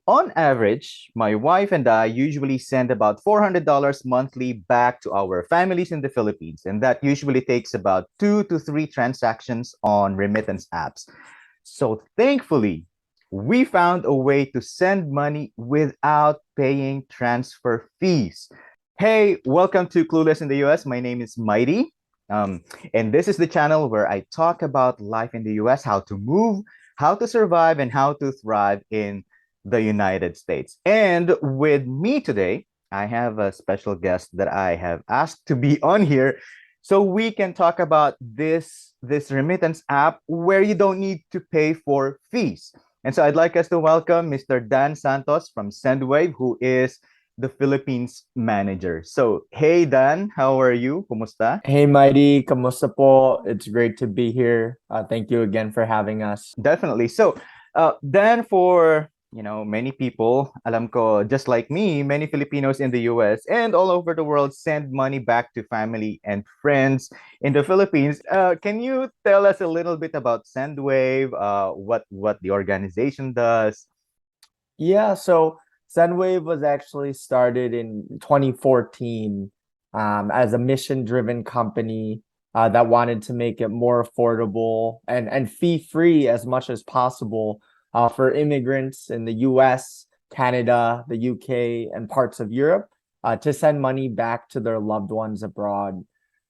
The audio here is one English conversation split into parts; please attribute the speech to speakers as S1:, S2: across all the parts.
S1: On average, my wife and I usually send about $400 monthly back to our families in the Philippines, and that usually takes about 2 to 3 transactions on remittance apps. So thankfully, we found a way to send money without paying transfer fees. Hey, welcome to Clueless in the US. My name is Mighty. And this is the channel where I talk about life in the US, how to move, how to survive, and how to thrive in the United States. And with me today, I have a special guest that I have asked to be on here so we can talk about this remittance app where you don't need to pay for fees. And so I'd like us to welcome Mr. Dan Santos from Sendwave, who is the Philippines manager. So, hey Dan, how are you? Kumusta?
S2: Hey, Mighty, kamusta po? It's great to be here. Thank you again for having us.
S1: Definitely. So, Dan, for many people, alam ko, just like me, many Filipinos in the US and all over the world send money back to family and friends in the Philippines. Can you tell us a little bit about Sendwave? What the organization does?
S2: Yeah, so Sendwave was actually started in 2014 as a mission-driven company that wanted to make it more affordable and fee-free as much as possible for immigrants in the US, Canada, the UK, and parts of Europe to send money back to their loved ones abroad.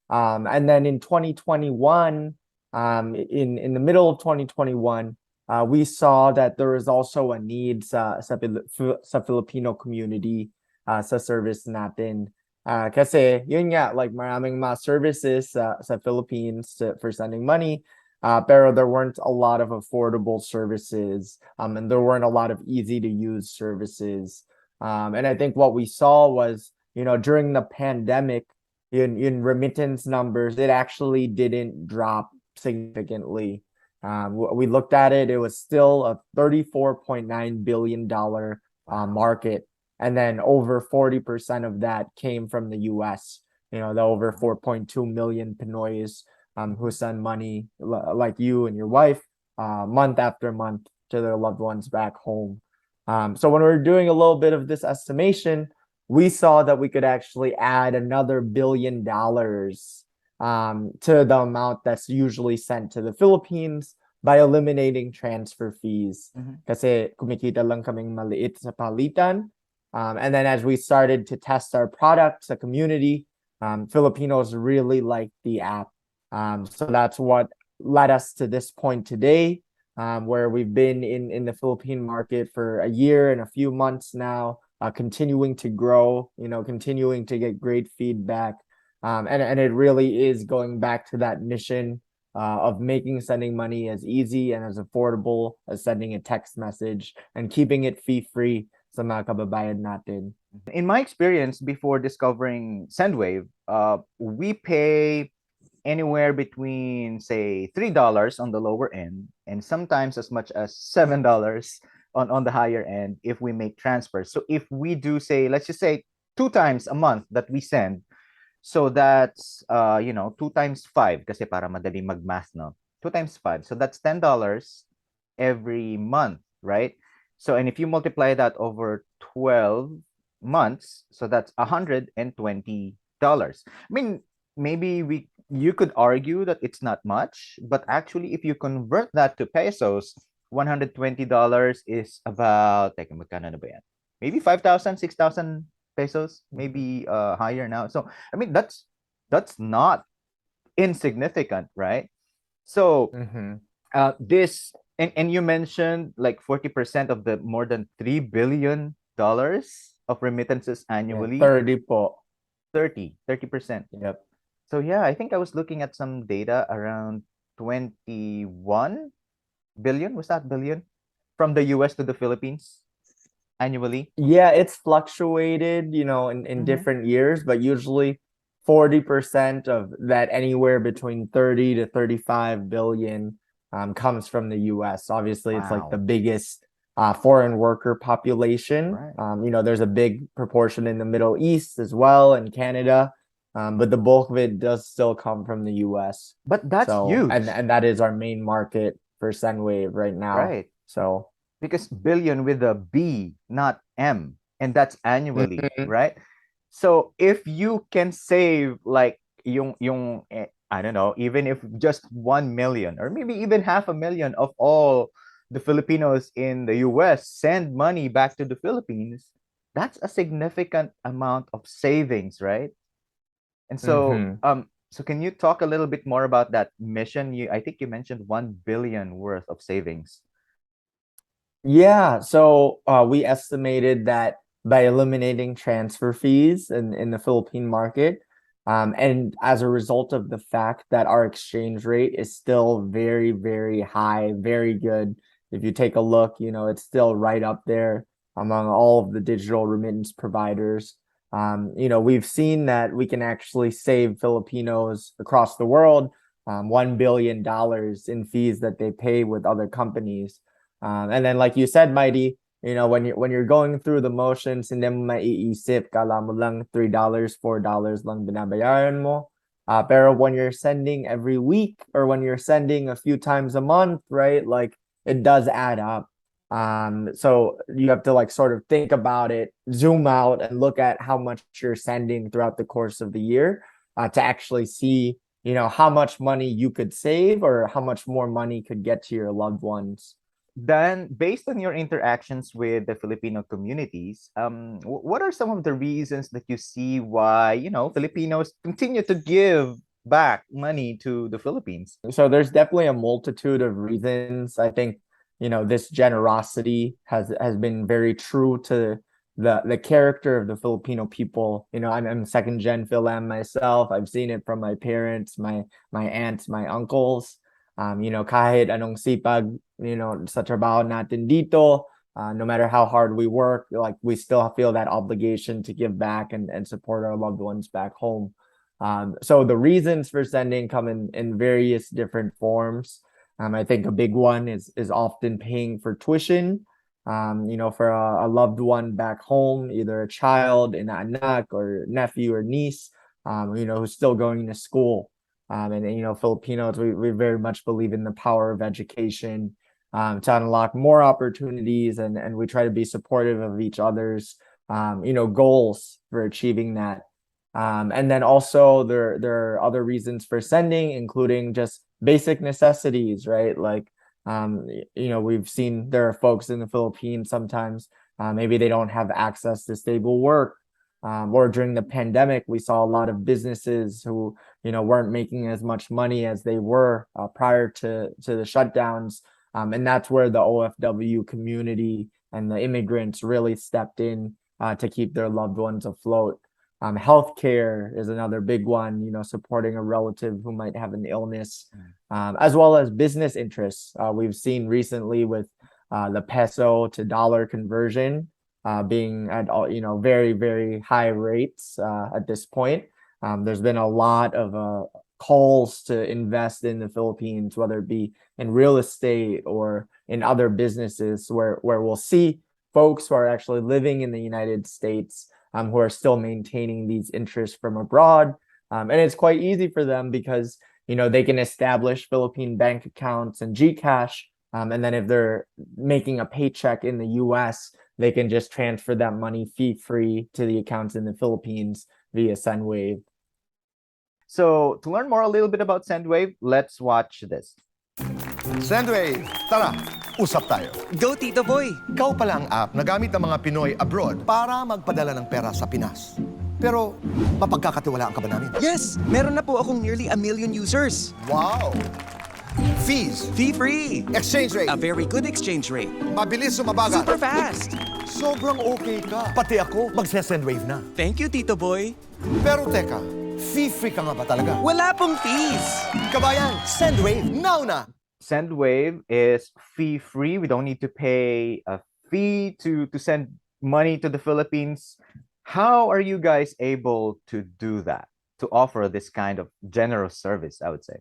S2: And then in 2021, in the middle of 2021, we saw that there was also a need sa Filipino community sa service natin. Kasi yun nga, like maraming mga services sa Philippines for sending money, pero there weren't a lot of affordable services, and there weren't a lot of easy to use services. And I think what we saw was, during the pandemic, in remittance numbers, it actually didn't drop significantly. We looked at it, it was still a $34.9 billion market. And then over 40% of that came from the US. The over 4.2 million Pinoys who send money like you and your wife month after month to their loved ones back home. So when we were doing a little bit of this estimation, we saw that we could actually add another $1 billion to the amount that's usually sent to the Philippines by eliminating transfer fees.
S1: Mhm.
S2: Kasi kumikita lang kaming maliit sa palitan. And then as we started to test our product sa community, Filipinos really liked the app. So that's what led us to this point today, where we've been in the Philippine market for a year and a few months now, continuing to grow, continuing to get great feedback. And it really is going back to that mission of making sending money as easy and as affordable as sending a text message and keeping it fee-free sa mga kababayan natin.
S1: In my experience before discovering Sendwave, we pay anywhere between say $3 on the lower end and sometimes as much as $7 on the higher end if we make transfers. So if we do say, let's just say 2 times a month that we send, so that's 2 times 5 kasi para madali magmath, no? 2 times 5. So that's $10 every month, right? So and if you multiply that over 12 months, so that's $120. I mean, maybe you could argue that it's not much, but actually if you convert that to pesos, $120 is about, teka, magkano na ba yan? Maybe 5,000, 6,000 pesos, maybe higher now. So I mean that's not insignificant, right? So
S2: Mhm.
S1: this and you mentioned like 40% of the more than $3 billion of remittances
S2: Yeah,
S1: annually.
S2: 30 po.
S1: 30%.
S2: Yep.
S1: So yeah, I think I was looking at some data around 21 billion, was that billion, from the US to the Philippines annually.
S2: Yeah, it's fluctuated, in
S1: Mm-hmm.
S2: different years, but usually 40% of that, anywhere between 30 to 35 billion, comes from the US. Obviously, it's like the
S1: Wow.
S2: biggest foreign worker population.
S1: Right.
S2: There's a big proportion in the Middle East as well and Canada, but the bulk of it does still come from the US.
S1: But that's
S2: So, and
S1: huge.
S2: and that is our main market for Sendwave right now.
S1: Right.
S2: So.
S1: because billion with a B, not M, and that's annually,
S2: Mhm.
S1: right? So if you can save like I don't know, even if just 1 million or maybe even half a million of all the Filipinos in the US send money back to the Philippines, that's a significant amount of savings, right? And so
S2: Mhm.
S1: so can you talk a little bit more about that mission? I think you mentioned 1 billion worth of savings.
S2: Yeah, so we estimated that by eliminating transfer fees in the Philippine market, and as a result of the fact that our exchange rate is still very, very high, very good. If you take a look, it's still right up there among all of the digital remittance providers. We've seen that we can actually save Filipinos across the world $1 billion in fees that they pay with other companies. And then like you said, Mighty, when you're going through the motions, hindi mo maiisip, kala mo lang $3, $4 lang binabayaran mo. Pero when you're sending every week or when you're sending a few times a month, right? Like it does add up. So you have to like sort of think about it, zoom out and look at how much you're sending throughout the course of the year, to actually see, how much money you could save or how much more money could get to your loved ones.
S1: Then, based on your interactions with the Filipino communities, what are some of the reasons that you see why, Filipinos continue to give back money to the Philippines?
S2: So there's definitely a multitude of reasons. I think, this generosity has been very true to the character of the Filipino people. I'm second gen Philam myself. I've seen it from my parents, my aunts, my uncles. Kahit anong sipag, sa trabaho natin dito, no matter how hard we work, like we still feel that obligation to give back and support our loved ones back home. So the reasons for sending come in various different forms. I think a big one is often paying for tuition, for a loved one back home, either a child, an anak, or nephew or niece, who's still going to school. And Filipinos, we very much believe in the power of education, to unlock more opportunities, and we try to be supportive of each other's, goals for achieving that. And then also there are other reasons for sending, including just basic necessities, right? Like, we've seen there are folks in the Philippines sometimes, maybe they don't have access to stable work. Or during the pandemic, we saw a lot of businesses who, weren't making as much money as they were, prior to the shutdowns. And that's where the OFW community and the immigrants really stepped in, to keep their loved ones afloat. Healthcare is another big one, supporting a relative who might have an illness, as well as business interests. We've seen recently with, the peso to dollar conversion, being at all, very, very high rates, at this point. There's been a lot of calls to invest in the Philippines, whether it be in real estate or in other businesses where we'll see folks who are actually living in the United States, who are still maintaining these interests from abroad. And it's quite easy for them because, they can establish Philippine bank accounts and GCash. And then if they're making a paycheck in the US, they can just transfer that money fee-free to the accounts in the Philippines via Sendwave.
S1: So, to learn more a little bit about Sendwave, let's watch this.
S3: Sendwave, tara, usap tayo.
S4: Go, Tito Boy!
S3: Ikaw pala ang app na gamit ng mga Pinoy abroad para magpadala ng pera sa Pinas. Pero, mapagkakatiwalaan ka ba namin?
S4: Yes! Meron na po akong nearly 1 million users.
S3: Wow! Fees,
S4: Fee-free!
S3: exchange rate,
S4: A very good exchange rate.
S3: mabilis sumabagal.
S4: Super fast!
S3: Sobrang okay ka. Pati ako, magse-Sendwave na.
S4: Thank you, Tito Boy!
S3: Pero teka, fee-free ka nga ba talaga?
S4: Wala pong fees!
S3: Kabayan, Sendwave, now na!
S1: Sendwave is fee-free. We don't need to pay a fee to send money to the Philippines. How are you guys able to do that, to offer this kind of generous service, I would say?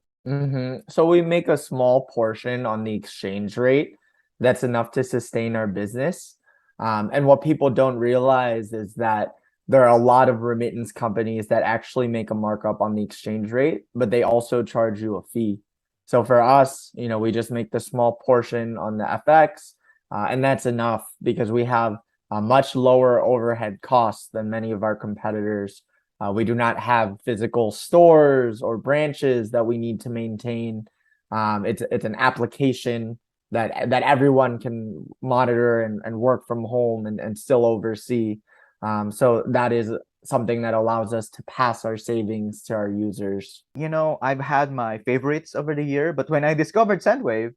S2: So we make a small portion on the exchange rate that's enough to sustain our business. And what people don't realize is that there are a lot of remittance companies that actually make a markup on the exchange rate, but they also charge you a fee. So for us, we just make the small portion on the FX. And that's enough because we have a much lower overhead costs than many of our competitors. We do not have physical stores or branches that we need to maintain. It's an application that everyone can monitor and work from home and still oversee. So that is something that allows us to pass our savings to our users.
S1: You know, I've had my favorites over the year, but when I discovered Sendwave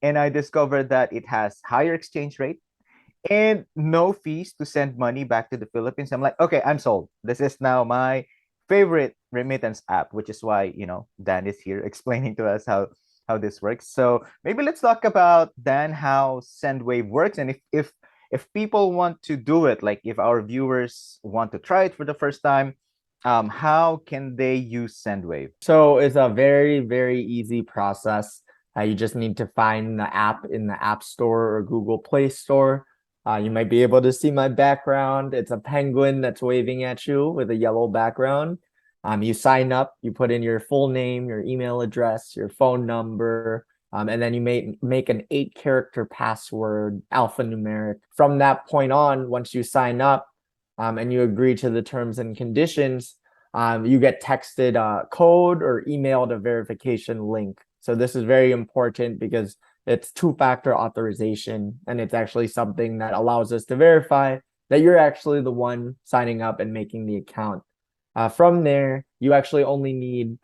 S1: and I discovered that it has higher exchange rate and no fees to send money back to the Philippines, I'm like, okay, I'm sold. This is now my favorite remittance app, which is why, you know, Dan is here explaining to us how this works. So maybe let's talk about, Dan, how Sendwave works, and if people want to do it, like if our viewers want to try it for the first time, how can they use Sendwave?
S2: So it's a very, very easy process. You just need to find the app in the App Store or Google Play Store. You might be able to see my background. It's a penguin that's waving at you with a yellow background. You sign up, you put in your full name, your email address, your phone number, and then you make an 8-character password, alphanumeric. From that point on, once you sign up and you agree to the terms and conditions, you get texted a code or emailed a verification link. So this is very important because it's 2-factor authorization, and it's actually something that allows us to verify that you're actually the one signing up and making the account. From there, you actually only need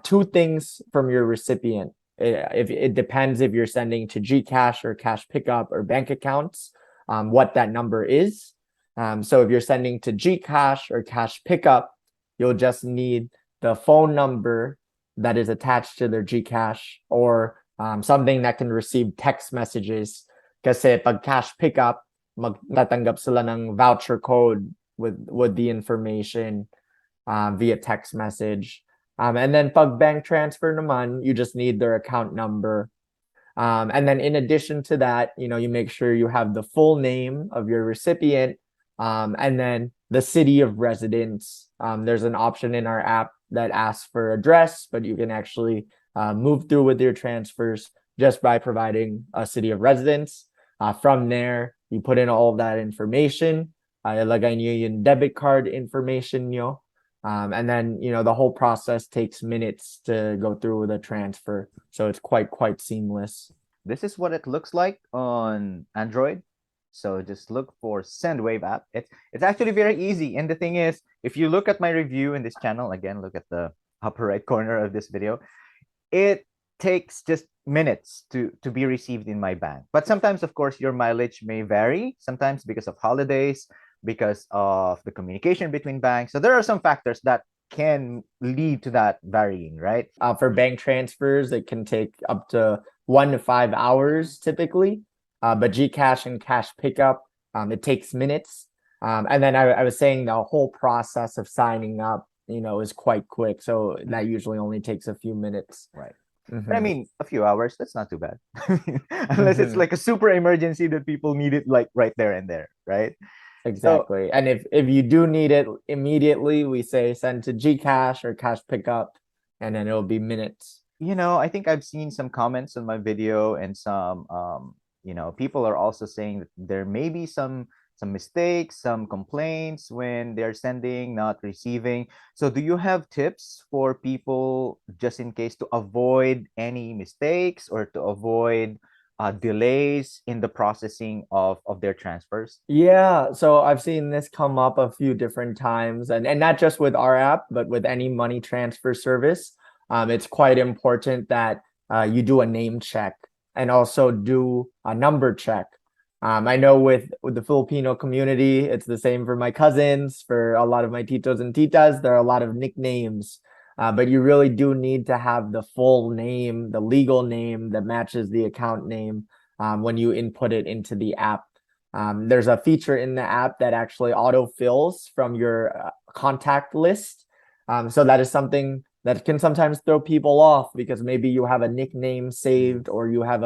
S2: 2 things from your recipient. It depends if you're sending to GCash or cash pickup or bank accounts, what that number is. So if you're sending to GCash or cash pickup, you'll just need the phone number that is attached to their GCash, or something that can receive text messages. Kasi pag cash pickup, magtatanggap sila ng voucher code with the information via text message. And then pag bank transfer naman, you just need their account number. And then in addition to that, you know, you make sure you have the full name of your recipient, and then the city of residence. There's an option in our app that asks for address, but you can actually move through with your transfers just by providing a city of residence. From there, you put in all of that information. Ilagay niyo yung debit card information niyo. And then, you know, the whole process takes minutes to go through with a transfer. So it's quite seamless.
S1: This is what it looks like on Android. So just look for Sendwave app. It's actually very easy. And the thing is, if you look at my review in this channel, again, look at the upper right corner of this video, it takes just minutes to be received in my bank. But sometimes, of course, your mileage may vary, sometimes because of holidays, because of the communication between banks. So there are some factors that can lead to that varying, right?
S2: For bank transfers, it can take up to 1 to 5 hours typically. But GCash and cash pickup, it takes minutes. And then I was saying the whole process of signing up, you know, is quite quick. So that usually only takes a few minutes.
S1: Right.
S2: Mhm.
S1: But I mean, a few hours, that's not too bad. Unless it's like a super emergency that people need it like right there and there, right?
S2: Exactly. And if you do need it immediately, we say send to GCash or cash pickup, and then it'll be minutes.
S1: You know, I think I've seen some comments on my video, and some you know, people are also saying that there may be some mistakes, some complaints when they're sending, not receiving. So do you have tips for people just in case to avoid any mistakes or to avoid delays in the processing of their transfers?
S2: Yeah, so I've seen this come up a few different times, and not just with our app, but with any money transfer service. It's quite important that you do a name check and also do a number check. I know with the Filipino community, it's the same for my cousins, for a lot of my titos and titas. There are a lot of nicknames, but you really do need to have the full name, the legal name that matches the account name when you input it into the app. There's a feature in the app that actually autofills from your contact list. So that is something that can sometimes throw people off because maybe you have a nickname saved or you have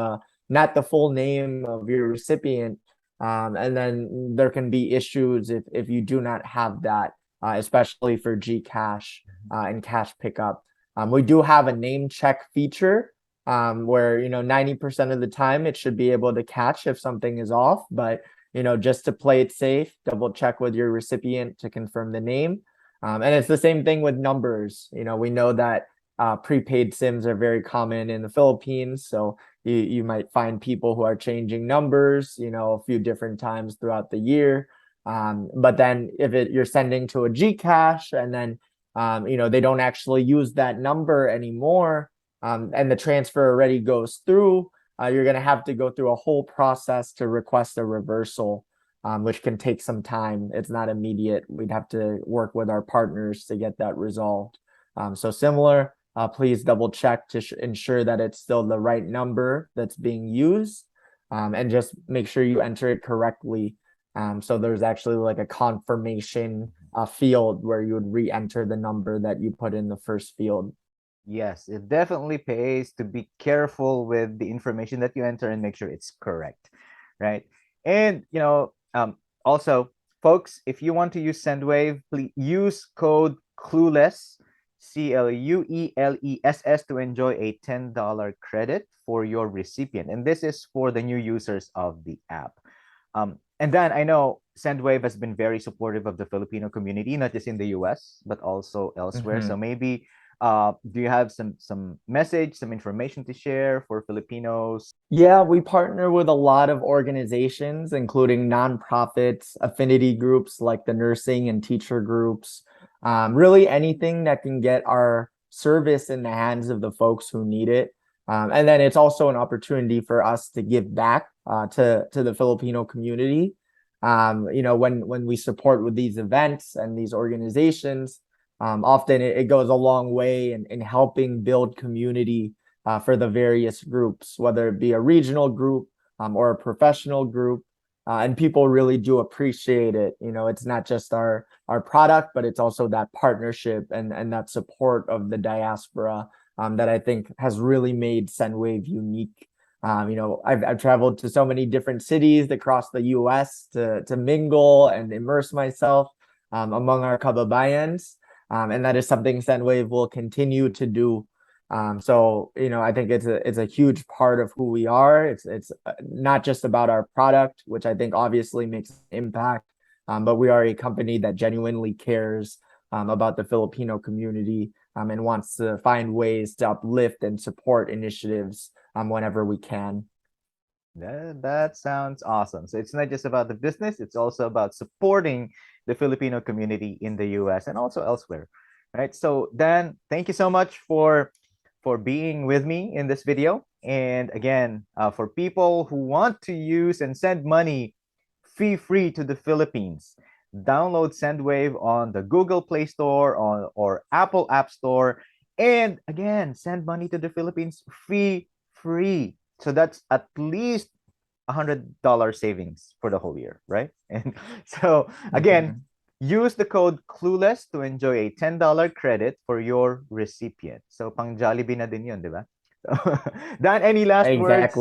S2: not the full name of your recipient. And then there can be issues if you do not have that, especially for GCash and cash pickup. We do have a name check feature where 90% of the time it should be able to catch if something is off, but just to play it safe, double check with your recipient to confirm the name. And it's the same thing with numbers. We know that prepaid SIMs are very common in the Philippines, so you might find people who are changing numbers, a few different times throughout the year. But then if you're sending to a Gcash and then they don't actually use that number anymore, and the transfer already goes through, you're going to have to go through a whole process to request a reversal, which can take some time. It's not immediate. We'd have to work with our partners to get that resolved. So similar, please double check to ensure that it's still the right number that's being used, and just make sure you enter it correctly. So there's actually like a confirmation field where you would re-enter the number that you put in the first field.
S1: Yes, it definitely pays to be careful with the information that you enter and make sure it's correct, right? And also, folks, if you want to use Sendwave, please use code Clueless, CLUELESS, to enjoy a $10 credit for your recipient. And this is for the new users of the app. And then I know Sendwave has been very supportive of the Filipino community, not just in the US, but also elsewhere. So maybe do you have some message, some information to share for Filipinos?
S2: Yeah, we partner with a lot of organizations, including nonprofits, affinity groups like the nursing and teacher groups, really anything that can get our service in the hands of the folks who need it. And then it's also an opportunity for us to give back to the Filipino community. When we support with these events and these organizations, often it goes a long way in helping build community for the various groups, whether it be a regional group or a professional group. And people really do appreciate it. It's not just our product, but it's also that partnership and that support of the diaspora that I think has really made Sendwave unique. I've traveled to so many different cities across the US to mingle and immerse myself among our kababayans. And that is something Sendwave will continue to do. So I think it's a huge part of who we are. It's not just about our product, which I think obviously makes an impact, but we are a company that genuinely cares about the Filipino community, and wants to find ways to uplift and support initiatives whenever we can.
S1: That sounds awesome. So it's not just about the business, it's also about supporting the Filipino community in the US and also elsewhere. Right. So Dan, thank you so much for being with me in this video. And again, for people who want to use and send money fee free to the Philippines, download Sendwave on the Google Play Store or Apple App Store. And again, send money to the Philippines fee free. So that's at least $100 savings for the whole year, right? And so again, use the code Clueless to enjoy a $10 credit for your recipient. So pang Jollibee na din yun, di ba? So, Dan, any last words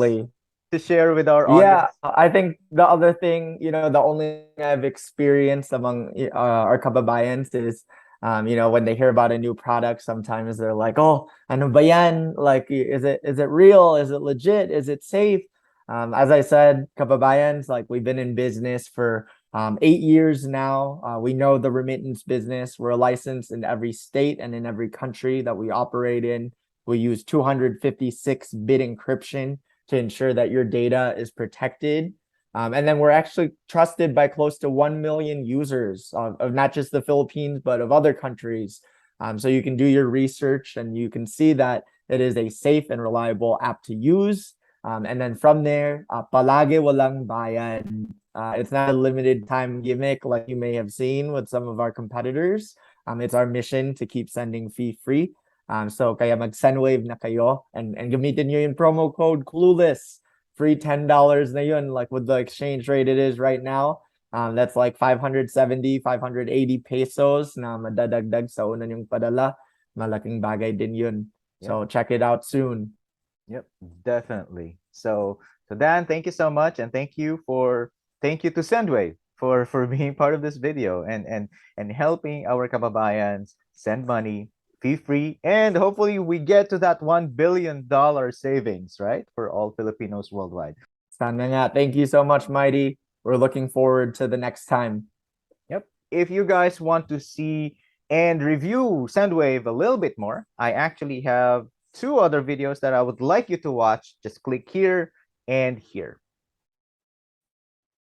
S1: to share with our audience?
S2: Yeah, I think the other thing, the only thing I've experienced among our kababayans is, when they hear about a new product, sometimes they're like, "Oh, ano ba yan? Like, is it real? Is it legit? Is it safe?" As I said, kababayans, like we've been in business for 8 years now. We know the remittance business. We're licensed in every state and in every country that we operate in. We use 256-bit encryption to ensure that your data is protected. And then we're actually trusted by close to 1 million users of not just the Philippines, but of other countries. So you can do your research and you can see that it is a safe and reliable app to use. And then from there, palagi walang bayad. It's not a limited time gimmick like you may have seen with some of our competitors. It's our mission to keep sending fee free. So kaya mag-Sendwave na kayo and gamitin nyo yung promo code Clueless. Free $10 na yun, like with the exchange rate it is right now. That's like 570, 580 pesos na madadagdag sa una yung padala. Malaking bagay din yun. So check it out soon.
S1: Yep, definitely. So Dan, thank you so much, and thank you to Sendwave for being part of this video and helping our kababayans send money fee free, and hopefully we get to that $1 billion savings, right? For all Filipinos worldwide.
S2: Sana nga. Thank you so much, Mighty. We're looking forward to the next time.
S1: Yep. If you guys want to see and review Sendwave a little bit more, I actually have two other videos that I would like you to watch. Just click here and here.